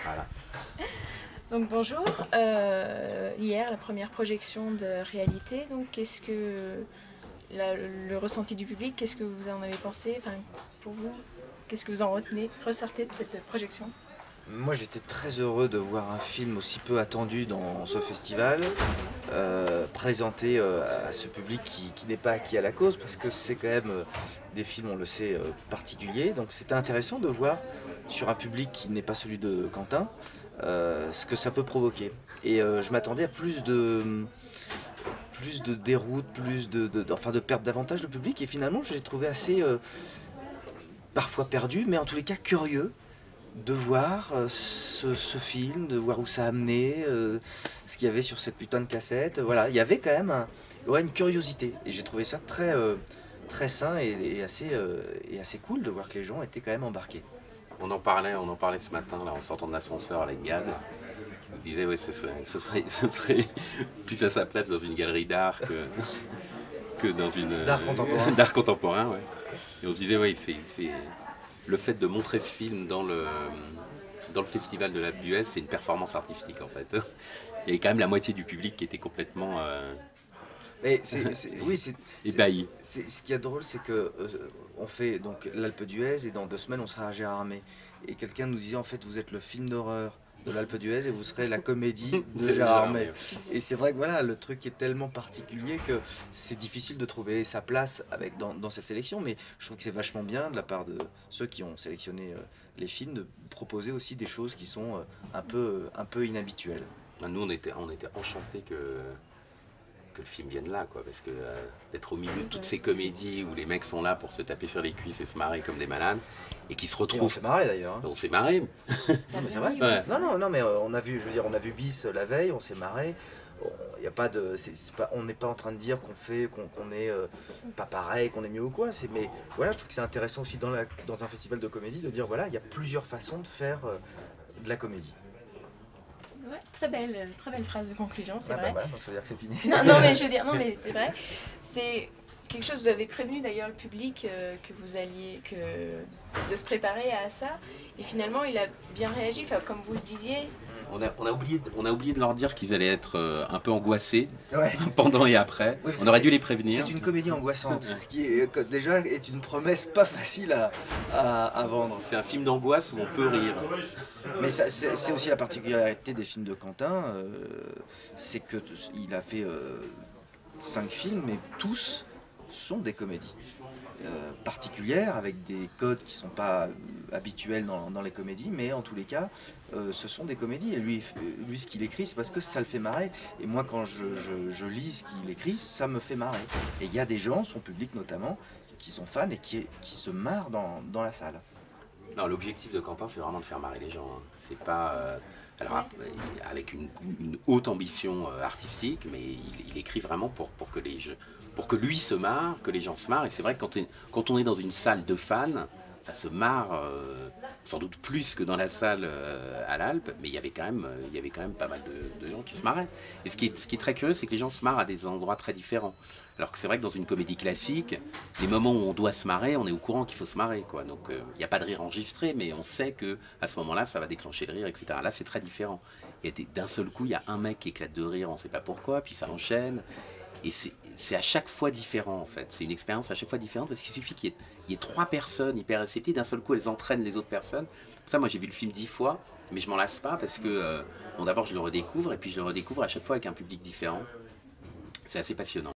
Voilà. Donc bonjour, hier la première projection de réalité, donc qu'est-ce que le ressenti du public, qu'est-ce que vous en avez pensé, enfin, pour vous, qu'est-ce que vous en ressortez de cette projection? Moi j'étais très heureux de voir un film aussi peu attendu dans ce festival, présenté à ce public qui n'est pas acquis à la cause, parce que c'est quand même des films, on le sait, particuliers. Donc c'était intéressant de voir sur un public qui n'est pas celui de Quentin, ce que ça peut provoquer. Et je m'attendais à plus de déroute, enfin de perdre davantage le public, et finalement j'ai trouvé assez parfois perdu, mais en tous les cas curieux de voir ce film, de voir où ça a amené, ce qu'il y avait sur cette putain de cassette. Voilà, il y avait quand même une curiosité, et j'ai trouvé ça très sain et assez cool de voir que les gens étaient quand même embarqués. On en parlait ce matin là, en sortant de l'ascenseur avec Gad. On disait ouais, ce serait plus à sa place dans une galerie d'art que dans une D'art contemporain. d'art contemporain, ouais. Et on se disait ouais, c'est le fait de montrer ce film dans le festival de l'Alpe d'Huez, c'est une performance artistique en fait. Il y avait quand même la moitié du public qui était complètement Mais ébahi. ce qui est drôle, c'est que on fait donc l'Alpe d'Huez, et dans 2 semaines on sera à Gérardmer. Et quelqu'un nous disait en fait vous êtes le film d'horreur de l'Alpe d'Huez et vous serez la comédie de Gérardmer. Et c'est vrai que voilà, le truc est tellement particulier que c'est difficile de trouver sa place dans cette sélection, mais je trouve que c'est vachement bien de la part de ceux qui ont sélectionné les films de proposer aussi des choses qui sont un peu inhabituelles. Nous on était enchantés que le film vienne là, quoi, parce que d'être au milieu de toutes ces comédies où les mecs sont là pour se taper sur les cuisses et se marrer comme des malades, et qui se retrouvent... Et on s'est marré d'ailleurs. On s'est marré. Non mais c'est vrai. Ouais. Non mais on a vu, je veux dire, on a vu Bis la veille, on s'est marré. Y a pas de, on n'est pas en train de dire qu'on est pas pareil, qu'on est mieux ou quoi. Mais voilà, je trouve que c'est intéressant aussi dans un festival de comédie de dire voilà, il y a plusieurs façons de faire de la comédie. Ouais, très belle phrase de conclusion, c'est vrai. Voilà, donc ça veut dire que c'est fini. Non mais je veux dire, non mais c'est vrai, c'est quelque chose, vous avez prévenu d'ailleurs le public de se préparer à ça, et finalement il a bien réagi, enfin, comme vous le disiez. On a oublié de leur dire qu'ils allaient être un peu angoissés Ouais. pendant et après. Oui, on aurait dû les prévenir. C'est une comédie angoissante, ce qui est, déjà est une promesse pas facile à vendre. C'est un film d'angoisse où on peut rire. Mais c'est aussi la particularité des films de Quentin, c'est qu'il a fait 5 films, mais tous sont des comédies particulières, avec des codes qui ne sont pas habituels dans les comédies, mais en tous les cas, ce sont des comédies. Et lui ce qu'il écrit, c'est parce que ça le fait marrer. Et moi, quand je lis ce qu'il écrit, ça me fait marrer. Et il y a des gens, son public notamment, qui sont fans et qui se marrent dans la salle. Non, l'objectif de Quentin, c'est vraiment de faire marrer les gens. Hein. C'est pas... alors, avec une haute ambition artistique, mais il écrit vraiment pour que lui se marre, que les gens se marrent. Et c'est vrai que quand on est dans une salle de fans, ça se marre sans doute plus que dans la salle à l'Alpe, mais il y avait quand même pas mal de gens qui se marraient. Et ce qui est très curieux, c'est que les gens se marrent à des endroits très différents. Alors que c'est vrai que dans une comédie classique, les moments où on doit se marrer, on est au courant qu'il faut se marrer, quoi. Donc il n'y a pas de rire enregistré, mais on sait que à ce moment-là, ça va déclencher le rire, etc. Là, c'est très différent. Et d'un seul coup, il y a un mec qui éclate de rire, on ne sait pas pourquoi, puis ça enchaîne. Et c'est à chaque fois différent, en fait. C'est une expérience à chaque fois différente, parce qu'il suffit qu'il y ait 3 personnes hyper réceptives, d'un seul coup, elles entraînent les autres personnes. Pour ça, moi, j'ai vu le film 10 fois, mais je m'en lasse pas, parce que, bon, d'abord, je le redécouvre, et puis je le redécouvre à chaque fois avec un public différent. C'est assez passionnant.